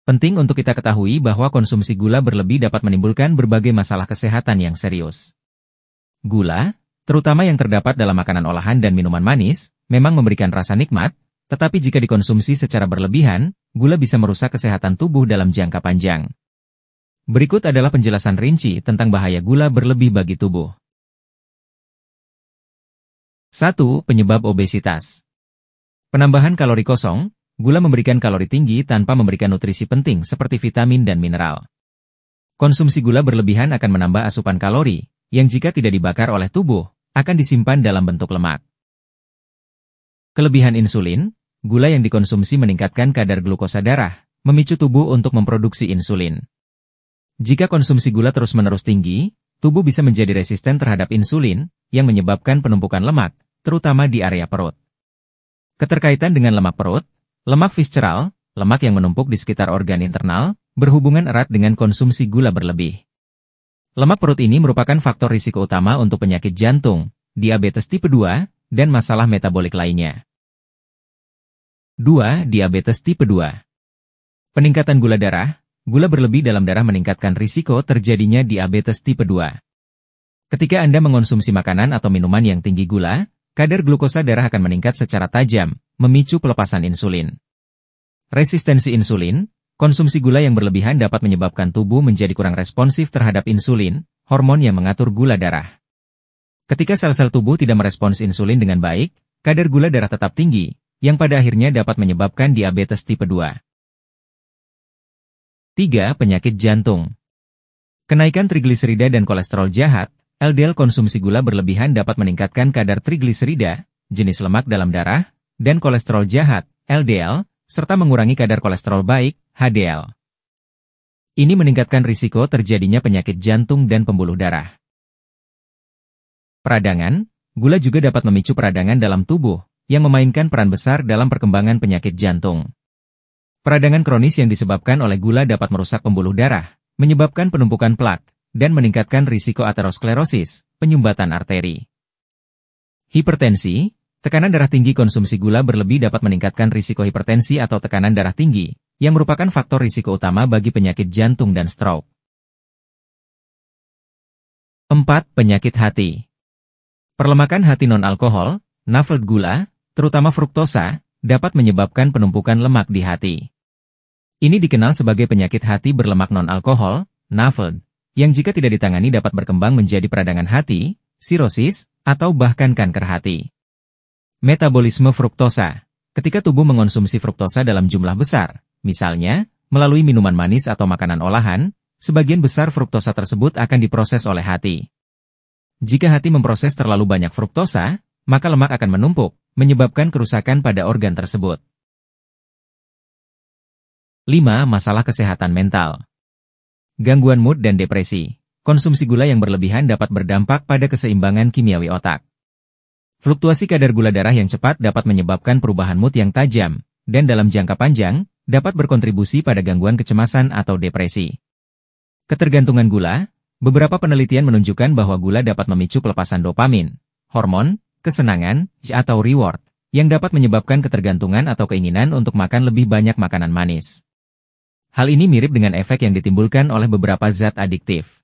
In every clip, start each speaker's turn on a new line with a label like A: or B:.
A: Penting untuk kita ketahui bahwa konsumsi gula berlebih dapat menimbulkan berbagai masalah kesehatan yang serius. Gula, terutama yang terdapat dalam makanan olahan dan minuman manis, memang memberikan rasa nikmat, tetapi jika dikonsumsi secara berlebihan, gula bisa merusak kesehatan tubuh dalam jangka panjang. Berikut adalah penjelasan rinci tentang bahaya gula berlebih bagi tubuh. 1. Penyebab obesitas. Penambahan kalori kosong. Gula memberikan kalori tinggi tanpa memberikan nutrisi penting seperti vitamin dan mineral. Konsumsi gula berlebihan akan menambah asupan kalori, yang jika tidak dibakar oleh tubuh, akan disimpan dalam bentuk lemak. Kelebihan insulin, gula yang dikonsumsi meningkatkan kadar glukosa darah, memicu tubuh untuk memproduksi insulin. Jika konsumsi gula terus-menerus tinggi, tubuh bisa menjadi resisten terhadap insulin, yang menyebabkan penumpukan lemak, terutama di area perut. Keterkaitan dengan lemak perut. Lemak visceral, lemak yang menumpuk di sekitar organ internal, berhubungan erat dengan konsumsi gula berlebih. Lemak perut ini merupakan faktor risiko utama untuk penyakit jantung, diabetes tipe 2, dan masalah metabolik lainnya. 2. Diabetes tipe 2. Peningkatan gula darah. Gula berlebih dalam darah meningkatkan risiko terjadinya diabetes tipe 2. Ketika Anda mengonsumsi makanan atau minuman yang tinggi gula, kadar glukosa darah akan meningkat secara tajam, memicu pelepasan insulin. Resistensi insulin, konsumsi gula yang berlebihan dapat menyebabkan tubuh menjadi kurang responsif terhadap insulin, hormon yang mengatur gula darah. Ketika sel-sel tubuh tidak merespons insulin dengan baik, kadar gula darah tetap tinggi, yang pada akhirnya dapat menyebabkan diabetes tipe 2. 3. Penyakit jantung. Kenaikan trigliserida dan kolesterol jahat, LDL. Konsumsi gula berlebihan dapat meningkatkan kadar trigliserida, jenis lemak dalam darah, dan kolesterol jahat, LDL, serta mengurangi kadar kolesterol baik, HDL. Ini meningkatkan risiko terjadinya penyakit jantung dan pembuluh darah. Peradangan, gula juga dapat memicu peradangan dalam tubuh, yang memainkan peran besar dalam perkembangan penyakit jantung. Peradangan kronis yang disebabkan oleh gula dapat merusak pembuluh darah, menyebabkan penumpukan plak, dan meningkatkan risiko aterosklerosis, penyumbatan arteri. Hipertensi. Tekanan darah tinggi. Konsumsi gula berlebih dapat meningkatkan risiko hipertensi atau tekanan darah tinggi, yang merupakan faktor risiko utama bagi penyakit jantung dan stroke. 4. Penyakit hati. Perlemakan hati non-alkohol, NAFLD. Gula, terutama fruktosa, dapat menyebabkan penumpukan lemak di hati. Ini dikenal sebagai penyakit hati berlemak non-alkohol, NAFLD, yang jika tidak ditangani dapat berkembang menjadi peradangan hati, sirosis, atau bahkan kanker hati. Metabolisme fruktosa. Ketika tubuh mengonsumsi fruktosa dalam jumlah besar, misalnya, melalui minuman manis atau makanan olahan, sebagian besar fruktosa tersebut akan diproses oleh hati. Jika hati memproses terlalu banyak fruktosa, maka lemak akan menumpuk, menyebabkan kerusakan pada organ tersebut. 5. Masalah kesehatan mental. Gangguan mood dan depresi. Konsumsi gula yang berlebihan dapat berdampak pada keseimbangan kimiawi otak. Fluktuasi kadar gula darah yang cepat dapat menyebabkan perubahan mood yang tajam, dan dalam jangka panjang, dapat berkontribusi pada gangguan kecemasan atau depresi. Ketergantungan gula. Beberapa penelitian menunjukkan bahwa gula dapat memicu pelepasan dopamin, hormon kesenangan, atau reward, yang dapat menyebabkan ketergantungan atau keinginan untuk makan lebih banyak makanan manis. Hal ini mirip dengan efek yang ditimbulkan oleh beberapa zat adiktif.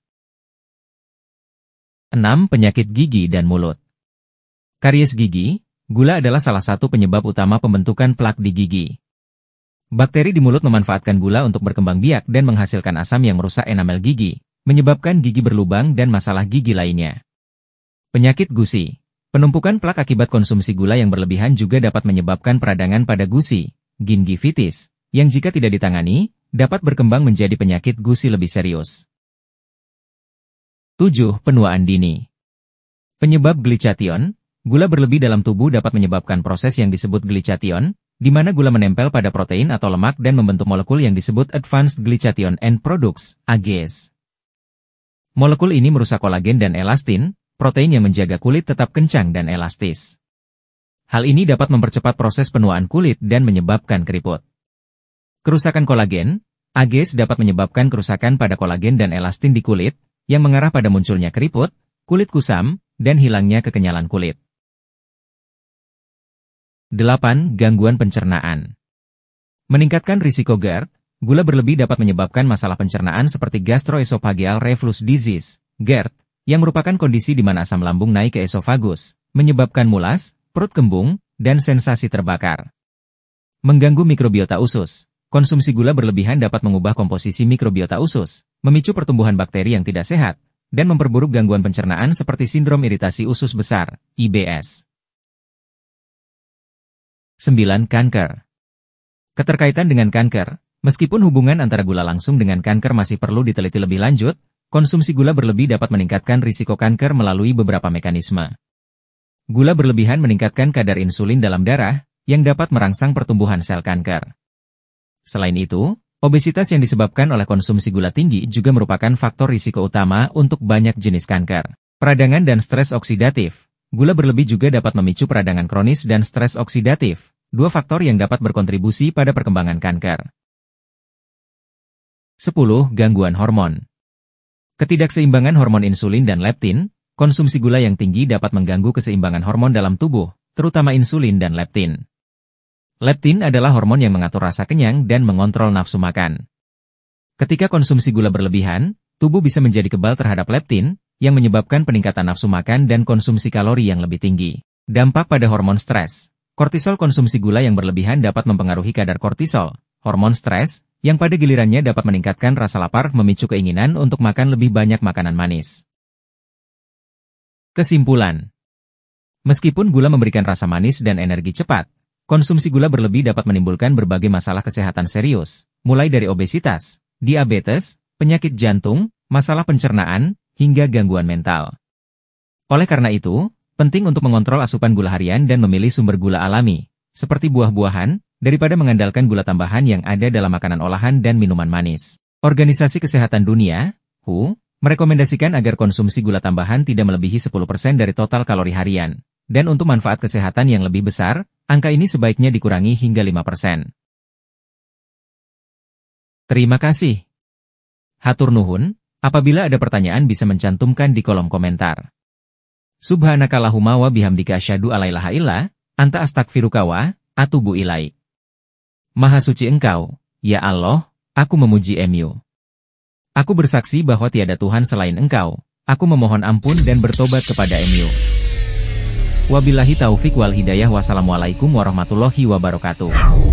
A: 6. Penyakit gigi dan mulut. Karies gigi. Gula adalah salah satu penyebab utama pembentukan plak di gigi. Bakteri di mulut memanfaatkan gula untuk berkembang biak dan menghasilkan asam yang merusak enamel gigi, menyebabkan gigi berlubang dan masalah gigi lainnya. Penyakit gusi. Penumpukan plak akibat konsumsi gula yang berlebihan juga dapat menyebabkan peradangan pada gusi, gingivitis, yang jika tidak ditangani, dapat berkembang menjadi penyakit gusi lebih serius. 7. Penuaan dini. Penyebab glutathione. Gula berlebih dalam tubuh dapat menyebabkan proses yang disebut glutathione, di mana gula menempel pada protein atau lemak dan membentuk molekul yang disebut Advanced Glutathione End Products, AGEs. Molekul ini merusak kolagen dan elastin, protein yang menjaga kulit tetap kencang dan elastis. Hal ini dapat mempercepat proses penuaan kulit dan menyebabkan keriput. Kerusakan kolagen, AGEs dapat menyebabkan kerusakan pada kolagen dan elastin di kulit, yang mengarah pada munculnya keriput, kulit kusam, dan hilangnya kekenyalan kulit. 8. Gangguan pencernaan. Meningkatkan risiko GERD. Gula berlebih dapat menyebabkan masalah pencernaan seperti gastroesophageal reflux disease, GERD, yang merupakan kondisi di mana asam lambung naik ke esofagus, menyebabkan mulas, perut kembung, dan sensasi terbakar. Mengganggu mikrobiota usus. Konsumsi gula berlebihan dapat mengubah komposisi mikrobiota usus, memicu pertumbuhan bakteri yang tidak sehat, dan memperburuk gangguan pencernaan seperti sindrom iritasi usus besar, IBS. 9. Kanker. Keterkaitan dengan kanker. Meskipun hubungan antara gula langsung dengan kanker masih perlu diteliti lebih lanjut, konsumsi gula berlebih dapat meningkatkan risiko kanker melalui beberapa mekanisme. Gula berlebihan meningkatkan kadar insulin dalam darah, yang dapat merangsang pertumbuhan sel kanker. Selain itu, obesitas yang disebabkan oleh konsumsi gula tinggi juga merupakan faktor risiko utama untuk banyak jenis kanker. Peradangan dan stres oksidatif. Gula berlebih juga dapat memicu peradangan kronis dan stres oksidatif, dua faktor yang dapat berkontribusi pada perkembangan kanker. 10. Gangguan hormon. Ketidakseimbangan hormon insulin dan leptin. Konsumsi gula yang tinggi dapat mengganggu keseimbangan hormon dalam tubuh, terutama insulin dan leptin. Leptin adalah hormon yang mengatur rasa kenyang dan mengontrol nafsu makan. Ketika konsumsi gula berlebihan, tubuh bisa menjadi kebal terhadap leptin, yang menyebabkan peningkatan nafsu makan dan konsumsi kalori yang lebih tinggi. Dampak pada hormon stres. Kortisol. Konsumsi gula yang berlebihan dapat mempengaruhi kadar kortisol, hormon stres, yang pada gilirannya dapat meningkatkan rasa lapar, memicu keinginan untuk makan lebih banyak makanan manis. Kesimpulan. Meskipun gula memberikan rasa manis dan energi cepat, konsumsi gula berlebih dapat menimbulkan berbagai masalah kesehatan serius, mulai dari obesitas, diabetes, penyakit jantung, masalah pencernaan, hingga gangguan mental. Oleh karena itu, penting untuk mengontrol asupan gula harian dan memilih sumber gula alami, seperti buah-buahan, daripada mengandalkan gula tambahan yang ada dalam makanan olahan dan minuman manis. Organisasi Kesehatan Dunia, WHO, merekomendasikan agar konsumsi gula tambahan tidak melebihi 10% dari total kalori harian. Dan untuk manfaat kesehatan yang lebih besar, angka ini sebaiknya dikurangi hingga 5%. Terima kasih. Hatur nuhun, apabila ada pertanyaan bisa mencantumkan di kolom komentar. Subhanakallahumma wa bihamdika asyhadu alla ilaha illa anta astaghfiruka wa atubu ilaik. Maha suci Engkau, ya Allah, aku memuji Mu. Aku bersaksi bahwa tiada Tuhan selain Engkau. Aku memohon ampun dan bertobat kepada Mu. Wabillahi taufik wal hidayah. Wassalamualaikum warahmatullahi wabarakatuh.